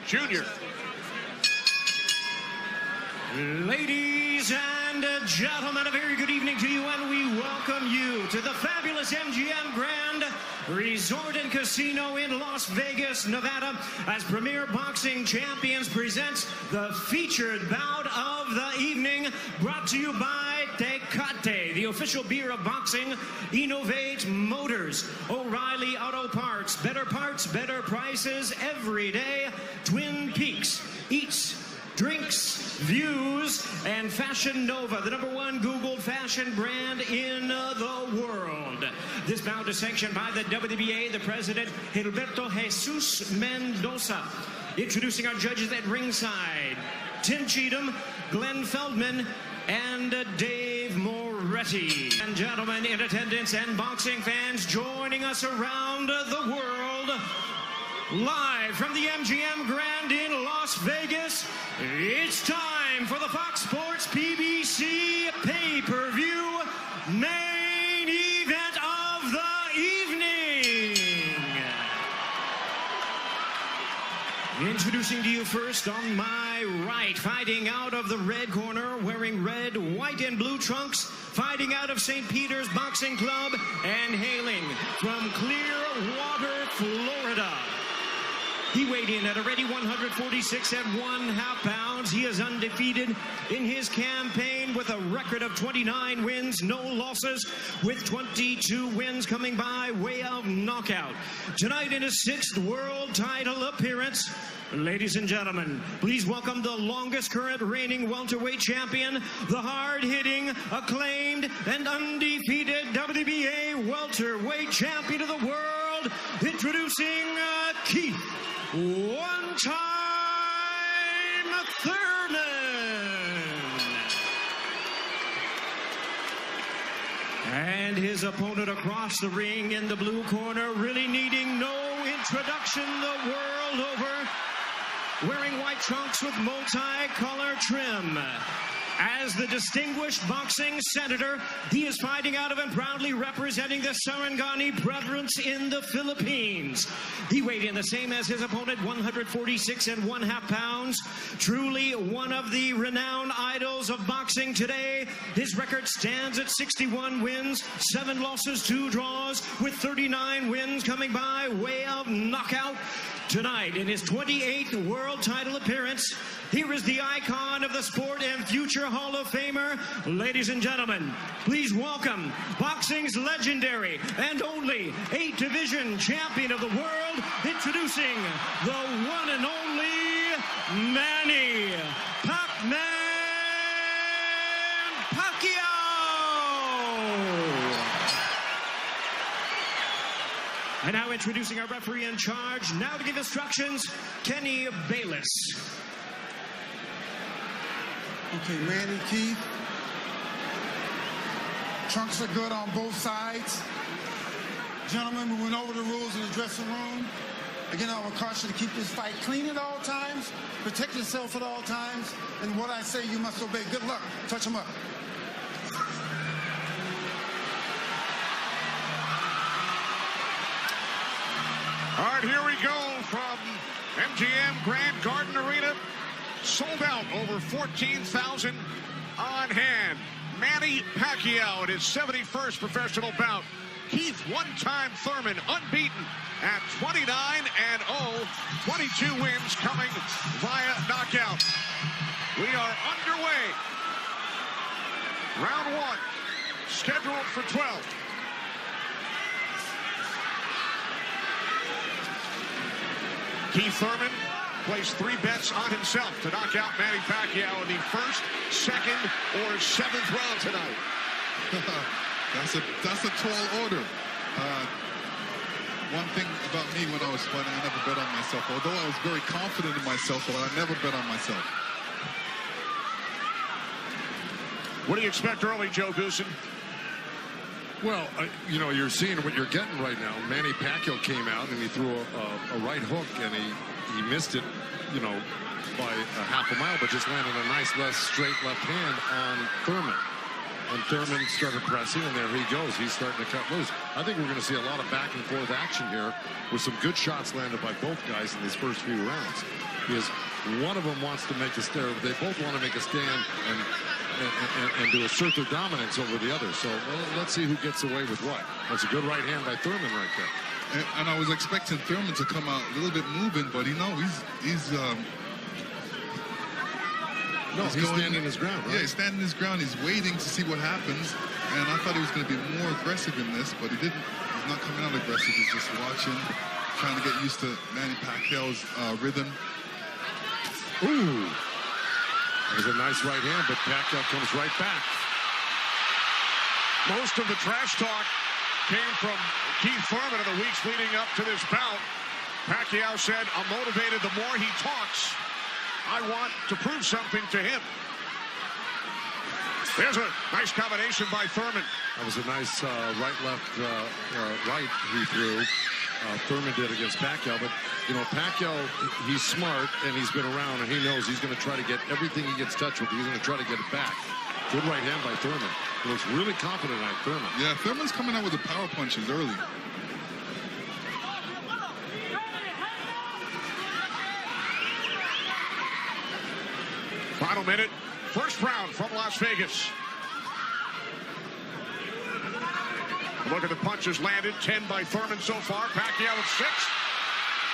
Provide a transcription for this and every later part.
Jr. Ladies and gentlemen, a very good evening to you, and we welcome you to the fabulous MGM Grand Resort and Casino in Las Vegas, Nevada, as Premier Boxing Champions presents the featured bout of the evening, brought to you by Tecate, the official beer of boxing, Innovate Motors, O'Reilly Auto Parts, better prices every day, Twin Peaks, Eats, Drinks, Views, and Fashion Nova, the #1 Googled fashion brand in the world. This bout is sanctioned by the WBA, the president, Gilberto Jesus Mendoza. Introducing our judges at ringside, Tim Cheatham, Glenn Feldman, and Dave Moretti. And gentlemen in attendance and boxing fans joining us around the world, live from the MGM Grand in Las Vegas, it's time for the Fox Sports PBC pay-per-view main event of the evening. Introducing to you first on my right, fighting out of the red corner, wearing red, white, and blue trunks, fighting out of St. Peter's Boxing Club, and hailing from Clearwater, Florida. He weighed in at a ready 146 1/2 pounds. He is undefeated in his campaign with a record of 29 wins, no losses, with 22 wins coming by way of knockout. Tonight in his 6th world title appearance, ladies and gentlemen, please welcome the longest current reigning welterweight champion, the hard-hitting, acclaimed, and undefeated WBA welterweight champion of the world, introducing Keith one-time Thurman. And his opponent across the ring in the blue corner, really needing no introduction the world over, wearing white trunks with multi-color trim. As the distinguished boxing senator, he is fighting out of and proudly representing the Sarangani Province in the Philippines. He weighed in the same as his opponent, 146 1/2 pounds. Truly one of the renowned idols of boxing today. His record stands at 61 wins, 7 losses, 2 draws, with 39 wins coming by way of knockout. Tonight, in his 28th world title appearance, here is the icon of the sport and future Hall of Famer. Ladies and gentlemen, please welcome boxing's legendary and only 8-division champion of the world, introducing the one and only Manny Pacquiao. And now introducing our referee in charge, now to give instructions, Kenny Bayless. Okay, Manny, Keith. Trunks are good on both sides. Gentlemen, we went over the rules in the dressing room. Again, I would caution you to keep this fight clean at all times, protect yourself at all times, and what I say you must obey. Good luck. Touch them up. All right, here we go from MGM Grand Garden Arena. Sold out, over 14,000 on hand. Manny Pacquiao in his 71st professional bout. Keith one-time Thurman, unbeaten at 29-0, 22 wins coming via knockout. We are underway. Round 1, scheduled for 12. Keith Thurman placed 3 bets on himself to knock out Manny Pacquiao in the 1st, 2nd, or 7th round tonight. That's a tall order. One thing about me when I was fighting, I never bet on myself. Although I was very confident in myself, but I never bet on myself. What do you expect early, Joe Goosen? Well, you know, you're seeing what you're getting right now. Manny Pacquiao came out and he threw a right hook, and he missed it, you know, by a half a mile, but just landed a nice straight left hand on Thurman. And Thurman started pressing, and there he goes. He's starting to cut loose. I think we're going to see a lot of back and forth action here with some good shots landed by both guys in these first few rounds. because one of them wants to make a stand. They both want to make a stand and to assert their dominance over the other. So let's see who gets away with what. That's a good right hand by Thurman right there. And I was expecting Thurman to come out a little bit moving, but he's standing his ground, right? Yeah, he's standing his ground. He's waiting to see what happens. And I thought he was going to be more aggressive in this, but he didn't. He's not coming out aggressive. He's just watching, trying to get used to Manny Pacquiao's rhythm. Ooh. That was a nice right hand, but Pacquiao comes right back. Most of the trash talk came from Keith Thurman in the weeks leading up to this bout. Pacquiao said, "I'm motivated the more he talks. I want to prove something to him." There's a nice combination by Thurman. That was a nice right-left right he threw. Thurman did against Pacquiao, but you know, Pacquiao, he's smart and he's been around and he knows he's going to try to get everything he gets touched with. He's going to try to get it back. Good right hand by Thurman. He looks really confident on Thurman. Yeah, Thurman's coming out with the power punches early. Final minute, first round from Las Vegas. Look at the punches landed. 10 by Thurman so far. Pacquiao with 6.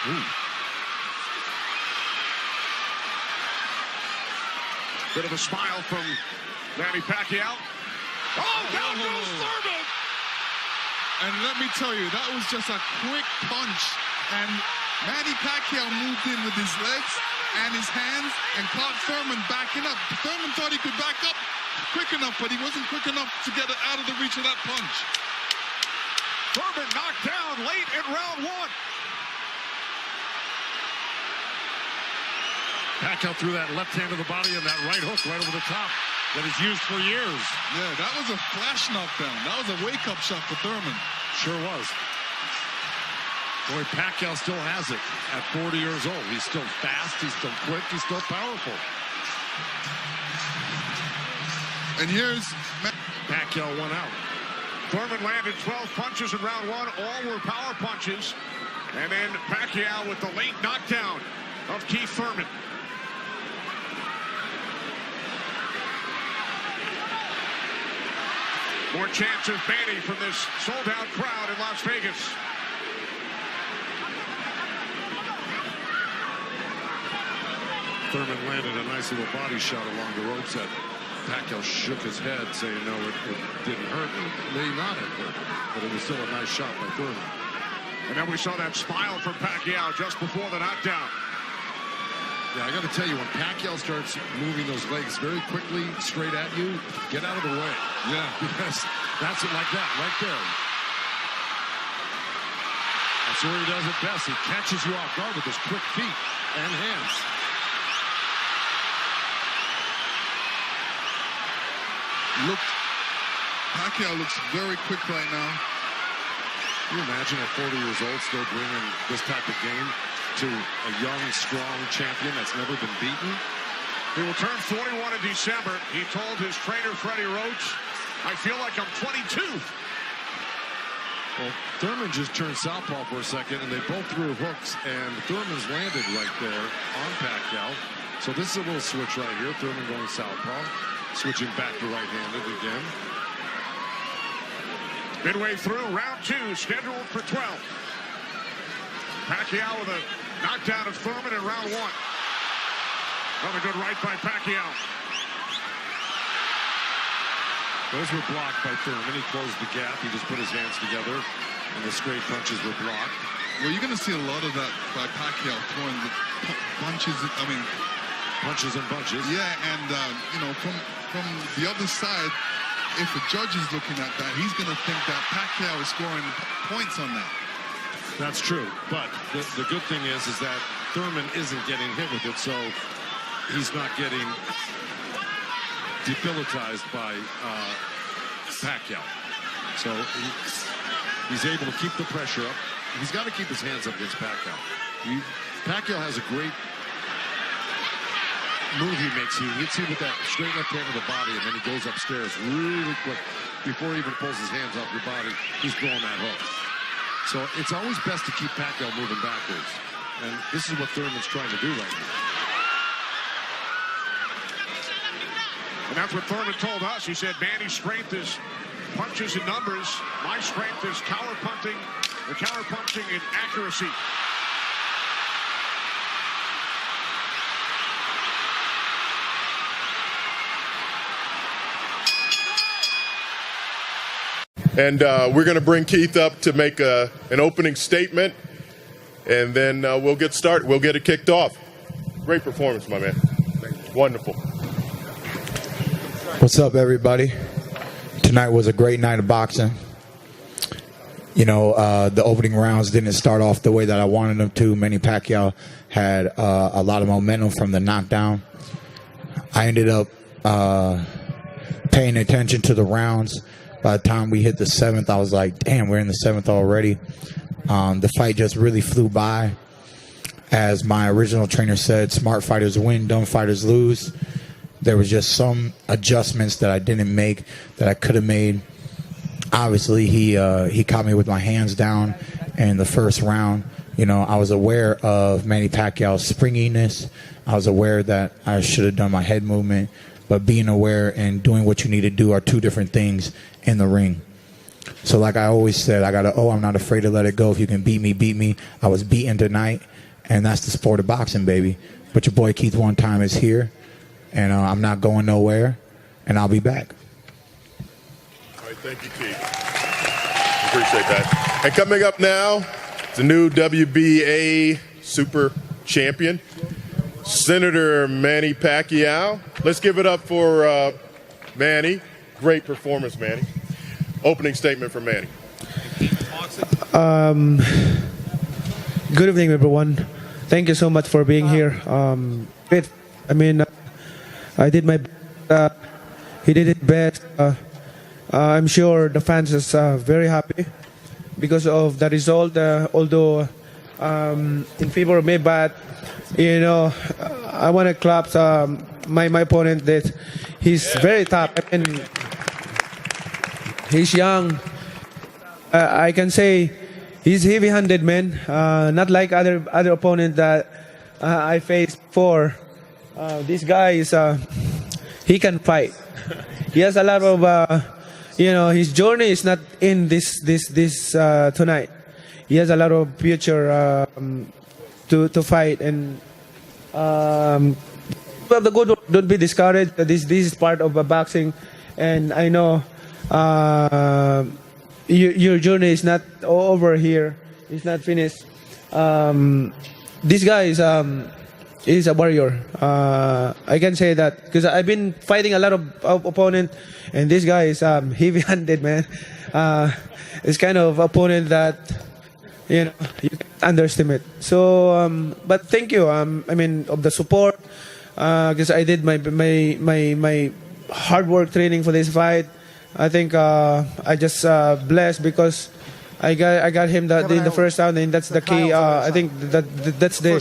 Ooh. Bit of a smile from Manny Pacquiao. Oh, down goes Thurman! And let me tell you, that was just a quick punch. And Manny Pacquiao moved in with his legs and his hands and caught Thurman backing up. Thurman thought he could back up quick enough, but he wasn't quick enough to get it out of the reach of that punch. Thurman knocked down late in round 1. Pacquiao threw that left hand to the body and that right hook right over the top that he's used for years. Yeah, that was a flash knockdown. That was a wake-up shot for Thurman. Sure was. Boy, Pacquiao still has it at 40 years old. He's still fast, he's still quick, he's still powerful. And here's Pacquiao won out. Thurman landed 12 punches in round 1. All were power punches. And then Pacquiao with the late knockdown of Keith Thurman. More chances, Manny, from this sold-out crowd in Las Vegas. Thurman landed a nice little body shot along the ropes that Pacquiao shook his head, saying no, it didn't hurt. It may not have hurt, but it was still a nice shot by Thurman. And then we saw that smile from Pacquiao just before the knockdown. Yeah, I got to tell you, when Pacquiao starts moving those legs very quickly straight at you, get out of the way. Yeah, because that's it, like that, right there. That's where he does it best. He catches you off guard with his quick feet and hands. Look, Pacquiao looks very quick right now. Can you imagine at 40 years old still bringing this type of game to a young, strong champion that's never been beaten? He will turn 41 in December. He told his trainer, Freddie Roach, "I feel like I'm 22. Well, Thurman just turned southpaw for a second, and they both threw hooks, and Thurman's landed right there on Pacquiao. So this is a little switch right here. Thurman going southpaw, switching back to right-handed again. Midway through round 2, scheduled for 12. Pacquiao with a knockdown of Thurman in round 1. Another good right by Pacquiao. Those were blocked by Thurman. He closed the gap. He just put his hands together, and the straight punches were blocked. Well, you're going to see a lot of that by Pacquiao, throwing the punches. I mean, punches and bunches. Yeah, and you know, from the other side, if a judge is looking at that, he's going to think that Pacquiao is scoring points on that. That's true, but the good thing is that Thurman isn't getting hit with it, so he's not getting debilitized by Pacquiao. So he's able to keep the pressure up. He's got to keep his hands up against Pacquiao. Pacquiao has a great move he makes. He hits you with that straight left hand of the body, and then he goes upstairs really quick. Before he even pulls his hands off your body, he's throwing that hook. So it's always best to keep Pacquiao moving backwards. And this is what Thurman's trying to do right now. And that's what Thurman told us. He said, Manny's strength is punches and numbers. My strength is counter-punching and accuracy. And we're going to bring Keith up to make an opening statement, and then we'll get started. We'll get it kicked off. Great performance, my man. Wonderful. What's up, everybody? Tonight was a great night of boxing. You know, the opening rounds didn't start off the way that I wanted them to. Manny Pacquiao had a lot of momentum from the knockdown. I ended up paying attention to the rounds. By the time we hit the 7th, I was like, damn, we're in the 7th already. The fight just really flew by. As my original trainer said, smart fighters win, dumb fighters lose. There was just some adjustments that I didn't make that I could have made. Obviously, he caught me with my hands down in the first round. You know, I was aware of Manny Pacquiao's springiness. I was aware that I should have done my head movement. But being aware and doing what you need to do are two different things in the ring. So like I always said, I'm not afraid to let it go. If you can beat me, beat me. I was beaten tonight, and that's the sport of boxing, baby. But your boy Keith One Time is here, and I'm not going nowhere, and I'll be back. All right, thank you, Keith. Appreciate that. And coming up now, the new WBA Super Champion, Senator Manny Pacquiao. Let's give it up for Manny. Great performance, Manny. Opening statement from Manny. Good evening, everyone. Thank you so much for being here. I did my best. He did his best. I'm sure the fans is very happy because of the result, although in favor of me, but you know, I want to clap my opponent that he's very tough. I mean, he's young. I can say he's heavy-handed, man. Not like other opponent that I faced before. This guy is he can fight. He has a lot of his journey is not in this tonight. He has a lot of future to fight, and the good don't be discouraged. This is part of boxing, and I know your journey is not over here. It's not finished. This guy is a warrior. I can say that because I've been fighting a lot of opponent, and this guy is heavy-handed, man. It's kind of opponent that you can underestimate. So, but thank you. Of the support, because I did my hard work training for this fight. I think I just blessed because I got him in the first round, and that's the key. I think that's the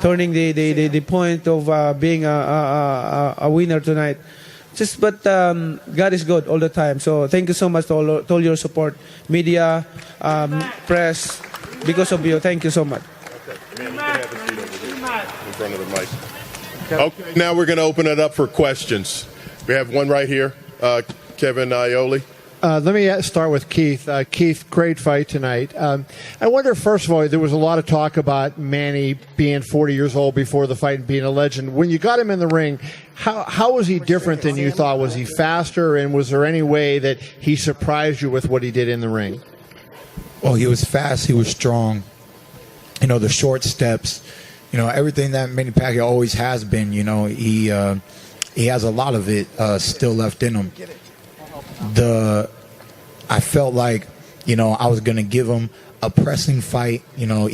turning the point of being a winner tonight. But God is good all the time. So thank you so much to all your support, media, press. Because of you, thank you so much. Okay, man, you can have a seat over here in front of the mic. Okay, now we're going to open it up for questions. We have one right here, Kevin Ioli. Let me start with Keith. Keith, great fight tonight. I wonder, first of all, there was a lot of talk about Manny being 40 years old before the fight and being a legend. When you got him in the ring, how was he different than you thought? Was he faster, and was there any way that he surprised you with what he did in the ring? Well, he was fast. He was strong. You know, the short steps. You know, everything that Manny Pacquiao always has been. You know, he has a lot of it still left in him. I felt like, I was going to give him a pressing fight, even though